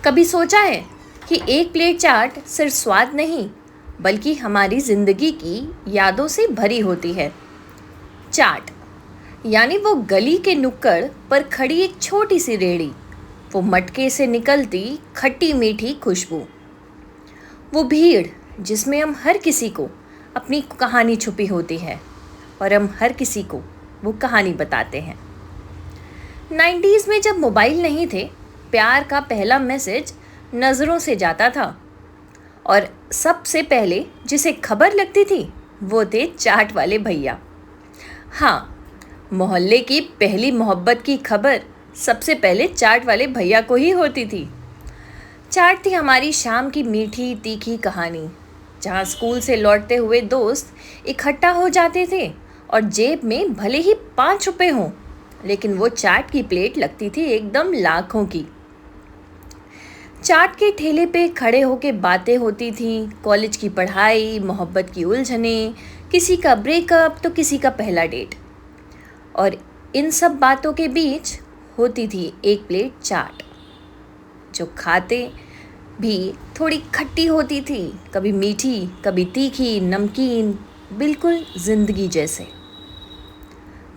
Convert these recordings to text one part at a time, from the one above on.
कभी सोचा है कि एक प्लेट चाट सिर्फ स्वाद नहीं बल्कि हमारी ज़िंदगी की यादों से भरी होती है। चाट यानी वो गली के नुक्कड़ पर खड़ी एक छोटी सी रेहड़ी, वो मटके से निकलती खट्टी मीठी खुशबू, वो भीड़ जिसमें हम हर किसी को अपनी कहानी छुपी होती है और हम हर किसी को वो कहानी बताते हैं। 90s में जब मोबाइल नहीं थे, प्यार का पहला मैसेज नज़रों से जाता था और सबसे पहले जिसे खबर लगती थी वो थे चाट वाले भैया। हाँ, मोहल्ले की पहली मोहब्बत की खबर सबसे पहले चाट वाले भैया को ही होती थी। चाट थी हमारी शाम की मीठी तीखी कहानी, जहाँ स्कूल से लौटते हुए दोस्त इकट्ठा हो जाते थे और जेब में भले ही 5 रुपए हों, लेकिन वो चाट की प्लेट लगती थी एकदम लाखों की। चाट के ठेले पे खड़े होके बातें होती थी, कॉलेज की पढ़ाई, मोहब्बत की उलझनें, किसी का ब्रेकअप तो किसी का पहला डेट। और इन सब बातों के बीच होती थी एक प्लेट चाट, जो खाते भी थोड़ी खट्टी होती थी, कभी मीठी, कभी तीखी, नमकीन, बिल्कुल ज़िंदगी जैसे।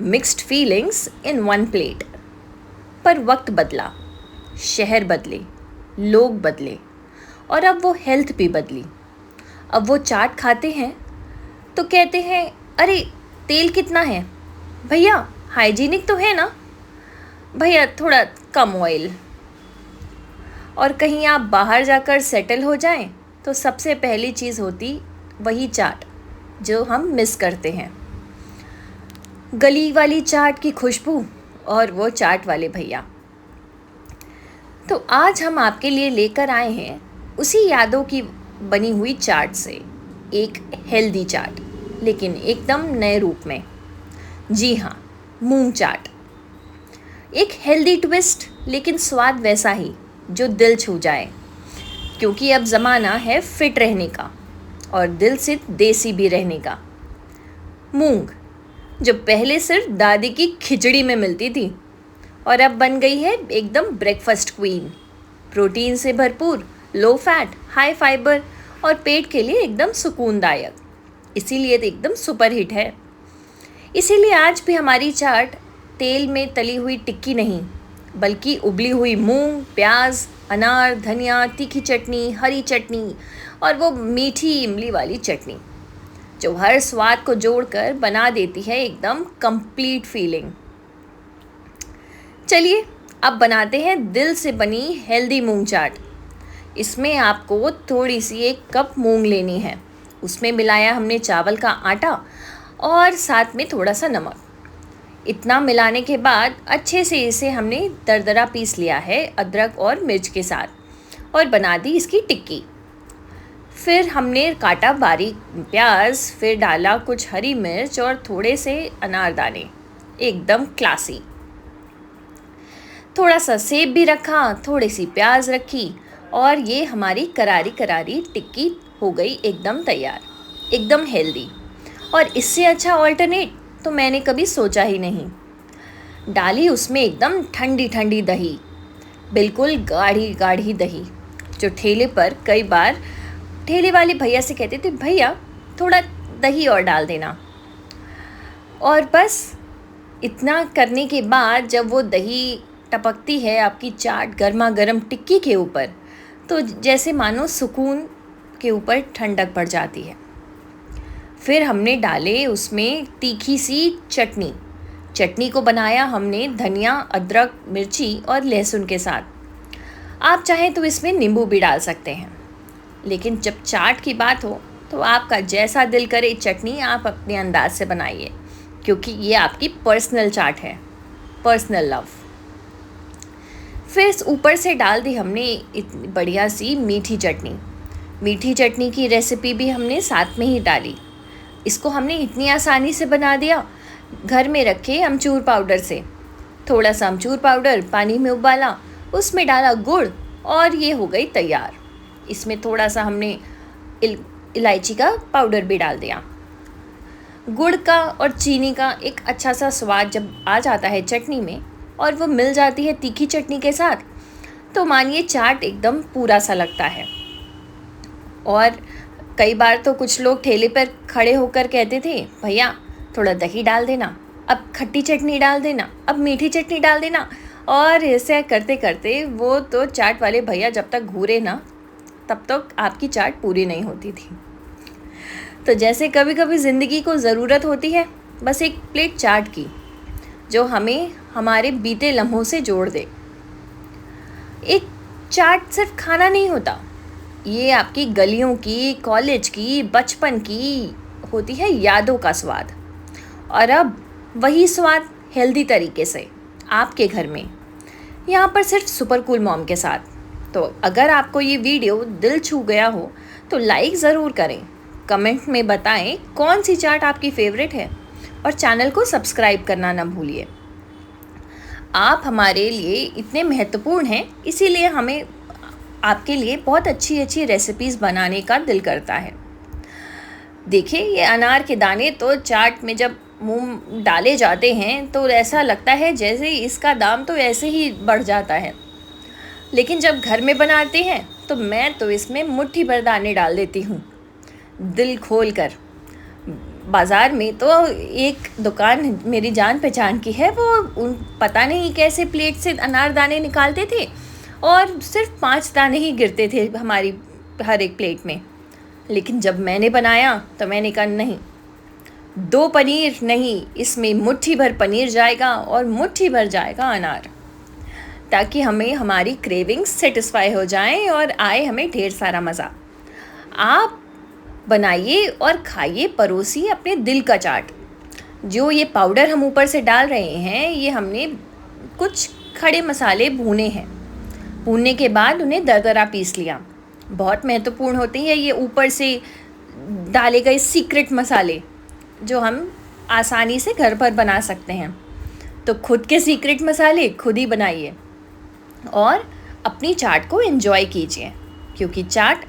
Mixed feelings in one plate. पर वक्त बदला, शहर बदले, लोग बदले और अब वो हेल्थ भी बदली। अब वो चाट खाते हैं तो कहते हैं, अरे तेल कितना है भैया, हाइजीनिक तो है ना भैया, थोड़ा कम ऑयल। और कहीं आप बाहर जाकर सेटल हो जाएं तो सबसे पहली चीज़ होती वही चाट जो हम मिस करते हैं। गली वाली चाट की खुशबू और वो चाट वाले भैया। तो आज हम आपके लिए लेकर आए हैं उसी यादों की बनी हुई चाट से एक हेल्दी चाट, लेकिन एकदम नए रूप में। जी हाँ, मूंग चाट। एक हेल्दी ट्विस्ट, लेकिन स्वाद वैसा ही जो दिल छू जाए, क्योंकि अब ज़माना है फिट रहने का और दिल से देसी भी रहने का। मूंग जो पहले सिर्फ दादी की खिचड़ी में मिलती थी और अब बन गई है एकदम ब्रेकफास्ट क्वीन। प्रोटीन से भरपूर, लो फैट, हाई फाइबर और पेट के लिए एकदम सुकूनदायक, इसीलिए तो एकदम सुपर हिट है। इसीलिए आज भी हमारी चाट तेल में तली हुई टिक्की नहीं, बल्कि उबली हुई मूंग, प्याज, अनार, धनिया, तीखी चटनी, हरी चटनी और वो मीठी इमली वाली चटनी, जो हर स्वाद को जोड़कर बना देती है एकदम कंप्लीट फीलिंग। चलिए अब बनाते हैं दिल से बनी हेल्दी मूंग चाट। इसमें आपको थोड़ी सी 1 कप मूंग लेनी है, उसमें मिलाया हमने चावल का आटा और साथ में थोड़ा सा नमक। इतना मिलाने के बाद अच्छे से इसे हमने दरदरा पीस लिया है अदरक और मिर्च के साथ और बना दी इसकी टिक्की। फिर हमने काटा बारीक प्याज, फिर डाला कुछ हरी मिर्च और थोड़े से अनारदाने, एकदम क्लासी। थोड़ा सा सेब भी रखा, थोड़ी सी प्याज रखी और ये हमारी करारी करारी टिक्की हो गई एकदम तैयार, एकदम हेल्दी। और इससे अच्छा ऑल्टरनेट तो मैंने कभी सोचा ही नहीं। डाली उसमें एकदम ठंडी ठंडी दही, बिल्कुल गाढ़ी गाढ़ी दही, जो ठेले पर कई बार ठेले वाले भैया से कहते थे, भैया थोड़ा दही और डाल देना। और बस इतना करने के बाद जब वो दही टपकती है आपकी चाट गर्मा गर्म टिक्की के ऊपर, तो जैसे मानो सुकून के ऊपर ठंडक पड़ जाती है। फिर हमने डाले उसमें तीखी सी चटनी। चटनी को बनाया हमने धनिया, अदरक, मिर्ची और लहसुन के साथ। आप चाहें तो इसमें नींबू भी डाल सकते हैं, लेकिन जब चाट की बात हो तो आपका जैसा दिल करे चटनी आप अपने अंदाज से बनाइए, क्योंकि ये आपकी पर्सनल चाट है, पर्सनल लव। फिर ऊपर से डाल दी हमने इतनी बढ़िया सी मीठी चटनी। मीठी चटनी की रेसिपी भी हमने साथ में ही डाली। इसको हमने इतनी आसानी से बना दिया, घर में रखे अमचूर पाउडर से। थोड़ा सा अमचूर पाउडर पानी में उबाला, उसमें डाला गुड़ और ये हो गई तैयार। इसमें थोड़ा सा हमने इलायची का पाउडर भी डाल दिया। गुड़ का और चीनी का एक अच्छा सा स्वाद जब आ जाता है चटनी में और वो मिल जाती है तीखी चटनी के साथ, तो मानिए चाट एकदम पूरा सा लगता है। और कई बार तो कुछ लोग ठेले पर खड़े होकर कहते थे, भैया थोड़ा दही डाल देना, अब खट्टी चटनी डाल देना, अब मीठी चटनी डाल देना। और ऐसे करते करते वो तो चाट वाले भैया जब तक घूरे ना, तब तक आपकी चाट पूरी नहीं होती थी। तो जैसे कभी कभी ज़िंदगी को ज़रूरत होती है बस एक प्लेट चाट की, जो हमें हमारे बीते लम्हों से जोड़ दे। एक चाट सिर्फ खाना नहीं होता, ये आपकी गलियों की, कॉलेज की, बचपन की होती है यादों का स्वाद। और अब वही स्वाद हेल्दी तरीके से आपके घर में, यहाँ पर सिर्फ सुपर कूल मॉम के साथ। तो अगर आपको ये वीडियो दिल छू गया हो तो लाइक ज़रूर करें, कमेंट में बताएं कौन सी चाट आपकी फेवरेट है, और चैनल को सब्सक्राइब करना ना भूलिए। आप हमारे लिए इतने महत्वपूर्ण हैं, इसीलिए हमें आपके लिए बहुत अच्छी अच्छी रेसिपीज़ बनाने का दिल करता है। देखिए, ये अनार के दाने तो चाट में जब मुंह डाले जाते हैं तो ऐसा लगता है जैसे इसका दाम तो ऐसे ही बढ़ जाता है, लेकिन जब घर में बनाते हैं तो मैं तो इसमें मुट्ठी भर दाने डाल देती हूँ दिल खोल कर। बाज़ार में तो एक दुकान मेरी जान पहचान की है, वो पता नहीं कैसे प्लेट से अनार दाने निकालते थे और सिर्फ 5 दाने ही गिरते थे हमारी हर एक प्लेट में। लेकिन जब मैंने बनाया तो मैंने कहा नहीं, 2 पनीर नहीं, इसमें मुट्ठी भर पनीर जाएगा और मुट्ठी भर जाएगा अनार, ताकि हमें हमारी क्रेविंग्स सेटिस्फाई हो जाएं और आए हमें ढेर सारा मज़ा। आप बनाइए और खाइए, परोसिए अपने दिल का चाट। जो ये पाउडर हम ऊपर से डाल रहे हैं, ये हमने कुछ खड़े मसाले भूने हैं, भूनने के बाद उन्हें दरदरा पीस लिया। बहुत महत्वपूर्ण होते हैं ये ऊपर से डाले गए सीक्रेट मसाले, जो हम आसानी से घर पर बना सकते हैं। तो खुद के सीक्रेट मसाले खुद ही बनाइए और अपनी चाट को एंजॉय कीजिए, क्योंकि चाट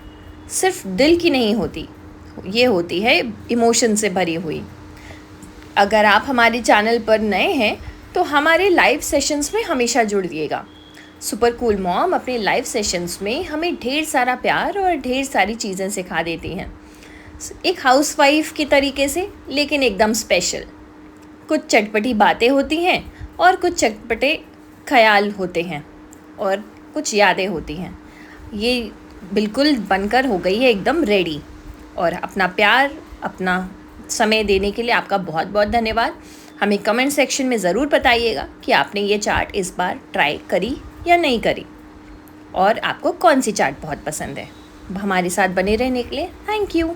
सिर्फ दिल की नहीं होती, ये होती है इमोशन से भरी हुई। अगर आप हमारे चैनल पर नए हैं तो हमारे लाइव सेशंस में हमेशा जुड़िएगा। सुपर कूल मॉम अपने लाइव सेशंस में हमें ढेर सारा प्यार और ढेर सारी चीज़ें सिखा देती हैं, एक हाउसवाइफ के तरीके से, लेकिन एकदम स्पेशल। कुछ चटपटी बातें होती हैं और कुछ चटपटे ख्याल होते हैं और कुछ यादें होती हैं। ये बिल्कुल बनकर हो गई है एकदम रेडी। और अपना प्यार, अपना समय देने के लिए आपका बहुत बहुत धन्यवाद। हमें कमेंट सेक्शन में ज़रूर बताइएगा कि आपने ये चाट इस बार ट्राई करी या नहीं करी, और आपको कौन सी चाट बहुत पसंद है। हमारे साथ बने रहने के लिए थैंक यू।